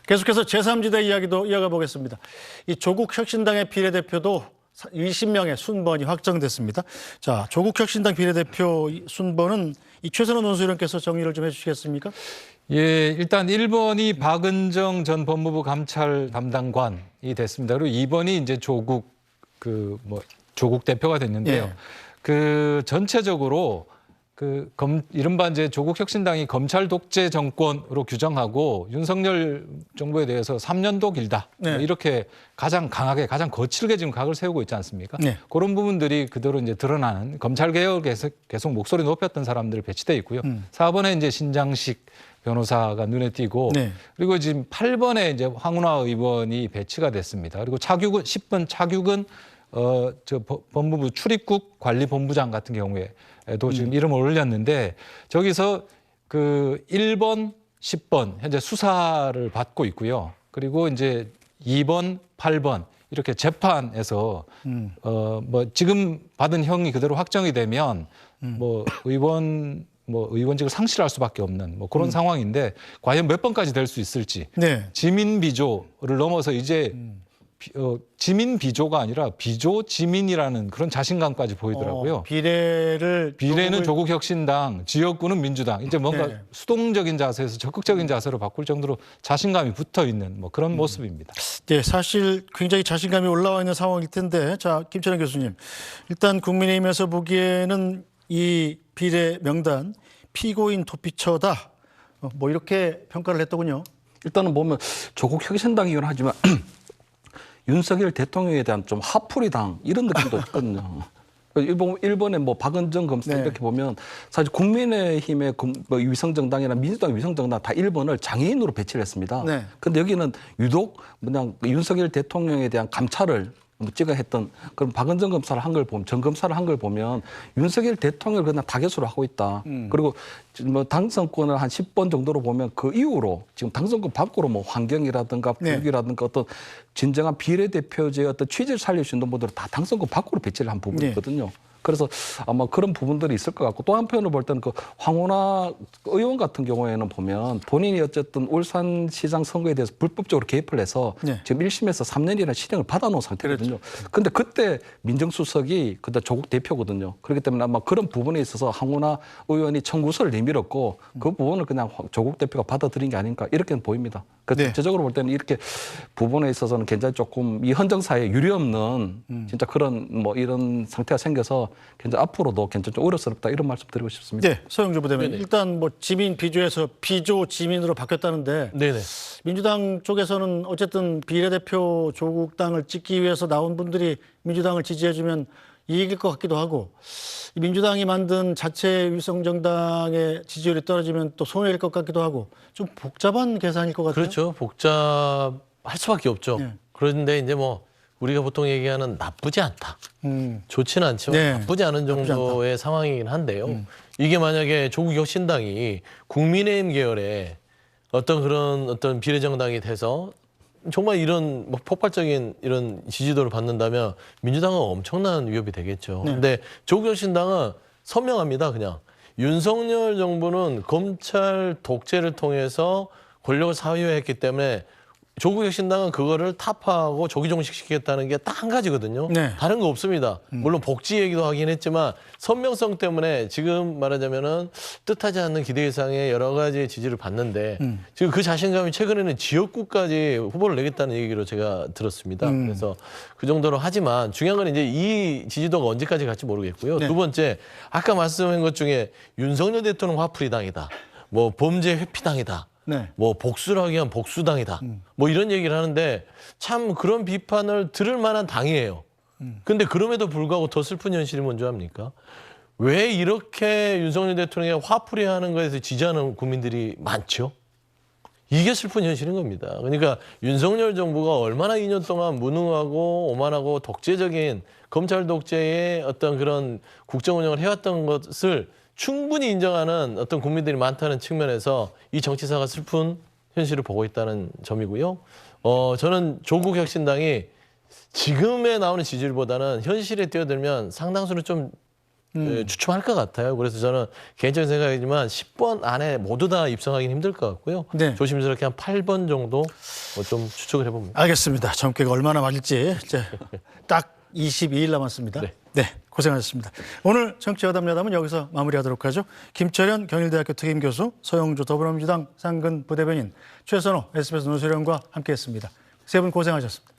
계속해서 제3지대 이야기도 이어가 보겠습니다. 이 조국혁신당의 비례대표도 20명의 순번이 확정됐습니다. 자, 조국혁신당 비례대표 순번은 이 최선원 논술위원께서 정리를 좀 해주시겠습니까? 예, 일단 1번이 박은정 전 법무부 감찰 담당관이 됐습니다. 그리고 2번이 이제 조국 대표가 됐는데요. 예. 그 전체적으로 이른바 이제 조국혁신당이 검찰 독재 정권으로 규정하고 윤석열 정부에 대해서 3년도 길다. 네. 이렇게 가장 강하게, 가장 거칠게 지금 각을 세우고 있지 않습니까? 네. 그런 부분들이 그대로 이제 드러나는 검찰 개혁에 계속 목소리 높였던 사람들 배치돼 있고요. 4번에 이제 신장식 변호사가 눈에 띄고 네. 그리고 지금 8번에 이제 황운하 의원이 배치가 됐습니다. 그리고 10번 차규근 법무부 출입국 관리본부장 같은 경우에도 지금 이름을 올렸는데 저기서 그 1번, 10번 현재 수사를 받고 있고요. 그리고 이제 2번, 8번 이렇게 재판에서 지금 받은 형이 그대로 확정이 되면 의원직을 상실할 수밖에 없는 그런 상황인데 과연 몇 번까지 될 수 있을지. 네. 지민 비조를 넘어서 이제 지민 비조가 아니라 비조 지민이라는 그런 자신감까지 보이더라고요. 비례는 조국혁신당, 지역구는 민주당. 이제 뭔가 네. 수동적인 자세에서 적극적인 자세로 바꿀 정도로 자신감이 붙어 있는 그런 모습입니다. 네, 사실 굉장히 자신감이 올라와 있는 상황일 텐데, 자, 김철현 교수님, 일단 국민의힘에서 보기에는 이 비례 명단 피고인 도피처다, 이렇게 평가를 했더군요. 일단은 보면 조국혁신당이긴 하지만 윤석열 대통령에 대한 좀 화풀이당 이런 느낌도 있거든요. 일본의 박은정 검사 네. 이렇게 보면 사실 국민의힘의 위성정당이나 민주당 위성정당 다 1번을 장애인으로 배치를 했습니다. 네. 근데 여기는 유독 그냥 윤석열 대통령에 대한 감찰을 찍어 했던 그런 박은정 검사를 한 걸 보면 전 검사를 한 걸 보면 윤석열 대통령을 그냥 타겟으로 하고 있다. 그리고 당선권을 한 10번 정도로 보면 그 이후로 지금 당선권 밖으로 환경이라든가 교육이라든가 어떤 진정한 비례대표제의 어떤 취지를 살릴 수 있는 분들을 다 당선권 밖으로 배치를 한 부분이거든요. 그래서 아마 그런 부분들이 있을 것 같고 또 한편으로 볼 때는 그 황운하 의원 같은 경우에는 보면 본인이 어쨌든 울산시장 선거에 대해서 불법적으로 개입을 해서 지금 1심에서 3년이라는 실형을 받아놓은 상태거든요. 그런데 그때 민정수석이 그때 조국 대표거든요. 그렇기 때문에 아마 그런 부분에 있어서 황운하 의원이 청구서를 내밀었고 그 부분을 그냥 조국 대표가 받아들인 게 아닌가 이렇게 보입니다. 그래서 전체적으로 볼 때는 이렇게 부분에 있어서는 굉장히 조금 이 헌정사회에 유례없는 진짜 그런 이런 상태가 생겨서 굉장히 앞으로도 굉장히 좀 어렵습니다. 이런 말씀 드리고 싶습니다. 네, 서영주 부대변인. 일단 지민 비조에서 비조 지민으로 바뀌었다는데 네네. 민주당 쪽에서는 어쨌든 비례대표 조국당을 찍기 위해서 나온 분들이 민주당을 지지해주면 이익일 것 같기도 하고 민주당이 만든 자체 위성정당의 지지율이 떨어지면 또 손해일 것 같기도 하고 좀 복잡한 계산일 것 같아요. 그렇죠. 복잡할 수밖에 없죠. 그런데 이제 우리가 보통 얘기하는 나쁘지 않다. 좋지는 않지만 나쁘지 않은 정도의 상황이긴 한데요. 이게 만약에 조국혁신당이 국민의힘 계열의 어떤 비례정당이 돼서 정말 이런 폭발적인 이런 지지도를 받는다면 민주당은 엄청난 위협이 되겠죠. 근데 조국혁신당은 선명합니다. 그냥 윤석열 정부는 검찰 독재를 통해서 권력을 사유했기 때문에 조국혁신당은 그거를 타파하고 조기종식시키겠다는 게 딱 한 가지거든요. 다른 거 없습니다. 물론 복지 얘기도 하긴 했지만 선명성 때문에 지금 말하자면은 뜻하지 않는 기대 이상의 여러 가지 지지를 받는데 지금 그 자신감이 최근에는 지역구까지 후보를 내겠다는 얘기로 제가 들었습니다. 그래서 그 정도로 하지만 중요한 건 이제 이 지지도가 언제까지 갈지 모르겠고요. 두 번째, 아까 말씀한 것 중에 윤석열 대통령 화풀이당이다. 범죄 회피당이다. 복수를 하기 위한 복수당이다. 이런 얘기를 하는데 참 그런 비판을 들을 만한 당이에요. 근데 그럼에도 불구하고 더 슬픈 현실이 뭔지 압니까? 왜 이렇게 윤석열 대통령이 화풀이하는 거에서 지지하는 국민들이 많죠? 이게 슬픈 현실인 겁니다. 그러니까 윤석열 정부가 얼마나 2년 동안 무능하고 오만하고 독재적인 검찰 독재의 어떤 그런 국정 운영을 해왔던 것을 충분히 인정하는 어떤 국민들이 많다는 측면에서 이 정치사가 슬픈 현실을 보고 있다는 점이고요. 저는 조국혁신당이 지금에 나오는 지지율보다는 현실에 뛰어들면 상당수는 좀 추첨할 것 같아요. 그래서 저는 개인적인 생각이지만 10번 안에 모두 다 입성하기는 힘들 것 같고요. 네. 조심스럽게 한 8번 정도 좀 추측을 해봅니다. 알겠습니다. 점괘가 얼마나 맞을지 이제 딱 22일 남았습니다. 네, 고생하셨습니다. 오늘 정치여담여담은 여기서 마무리하도록 하죠. 김철현 경일대학교 특임교수, 서영주 더불어민주당 상근 부대변인, 최선호 SBS 노수련과 함께했습니다. 세 분 고생하셨습니다.